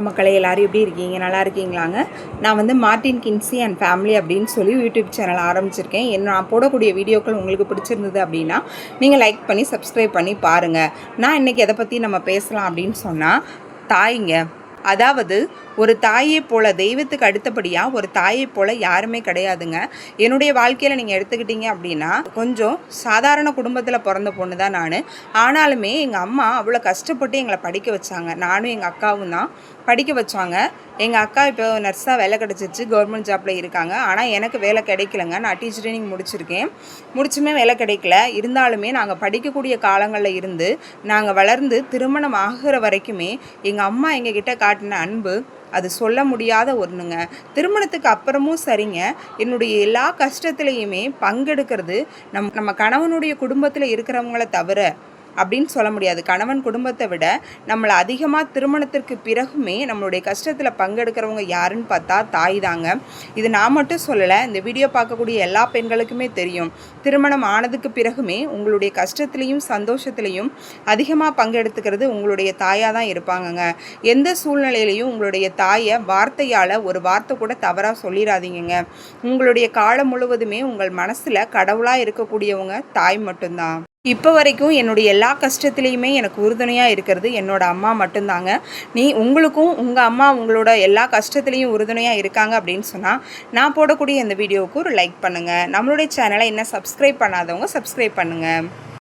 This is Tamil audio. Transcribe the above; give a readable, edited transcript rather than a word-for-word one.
மக்களை எல்லாரும் எப்படி இருக்கீங்க? நல்லா இருக்கீங்களாங்க? நான் வந்து மார்ட்டின் கின்சி அண்ட் ஃபேமிலி அப்படின்னு சொல்லி யூடியூப் சேனல் ஆரம்பிச்சிருக்கேன். நான் போடக்கூடிய வீடியோக்கள் உங்களுக்கு பிடிச்சிருந்தது அப்படின்னா நீங்கள் லைக் பண்ணி சப்ஸ்கிரைப் பண்ணி பாருங்கள். நான் இன்றைக்கி எதை பற்றி நம்ம பேசலாம் அப்படின்னு சொன்னால், தாய்ங்க. அதாவது ஒரு தாயை போல், தெய்வத்துக்கு அடுத்தபடியாக ஒரு தாயை போல் யாருமே கிடையாதுங்க. என்னுடைய வாழ்க்கையில் நீங்கள் எடுத்துக்கிட்டீங்க அப்படின்னா, கொஞ்சம் சாதாரண குடும்பத்தில் பிறந்த பொண்ணு தான் நான். ஆனாலுமே எங்கள் அம்மா அவ்வளோ கஷ்டப்பட்டு எங்களை படிக்க வச்சாங்க. நானும் எங்கள் அக்காவும் தான் படிக்க வச்சாங்க. எங்கள் அக்கா இப்போ நர்ஸாக வேலை கிடச்சிருச்சு, கவர்மெண்ட் ஜாப்பில் இருக்காங்க. ஆனால் எனக்கு வேலை கிடைக்கலங்க. நான் டீச்சர் ட்ரைனிங் முடிச்சிருக்கேன். முடிச்சுமே வேலை கிடைக்கல. இருந்தாலுமே நாங்கள் படிக்கக்கூடிய காலங்களில் இருந்து நாங்கள் வளர்ந்து திருமணம் ஆகிற வரைக்குமே எங்கள் அம்மா எங்ககிட்ட காட்டின அன்பு அது சொல்ல முடியாத ஒன்றுங்க. திருமணத்துக்கு அப்புறமும் சரிங்க, என்னுடைய எல்லா கஷ்டத்துலேயுமே பங்கெடுக்கிறது நம்ம கணவனுடைய குடும்பத்தில் இருக்கிறவங்கள தவிர அப்படின்னு சொல்ல முடியாது. கணவன் குடும்பத்தை விட நம்மளை அதிகமாக திருமணத்திற்கு பிறகுமே நம்மளுடைய கஷ்டத்தில் பங்கெடுக்கிறவங்க யாருன்னு பார்த்தா தாய் தாங்க. இது நான் மட்டும் சொல்லலை, இந்த வீடியோ பார்க்கக்கூடிய எல்லா பெண்களுக்குமே தெரியும். திருமணம் ஆனதுக்கு பிறகுமே உங்களுடைய கஷ்டத்துலேயும் சந்தோஷத்துலேயும் அதிகமாக பங்கெடுத்துக்கிறது உங்களுடைய தாயாக தான் இருப்பாங்கங்க. எந்த சூழ்நிலையிலையும் உங்களுடைய தாயை வார்த்தையால் ஒரு வார்த்தை கூட தவறாக சொல்லிடாதீங்க. உங்களுடைய காலம் முழுவதுமே உங்கள் மனசில் கடவுளாக இருக்கக்கூடியவங்க தாய் மட்டும்தான். இப்போ வரைக்கும் என்னுடைய எல்லா கஷ்டத்துலேயுமே எனக்கு உறுதுணையாக இருக்கிறது என்னோடய அம்மா மட்டும்தாங்க. உங்களுக்கும் உங்கள் அம்மா உங்களோட எல்லா கஷ்டத்துலேயும் உறுதுணையாக இருக்காங்க அப்படின்னு சொன்னால், நான் போடக்கூடிய இந்த வீடியோவுக்கு ஒரு லைக் பண்ணுங்கள். நம்மளுடைய சேனலை இன்னும் சப்ஸ்கிரைப் பண்ணாதவங்க சப்ஸ்கிரைப் பண்ணுங்கள்.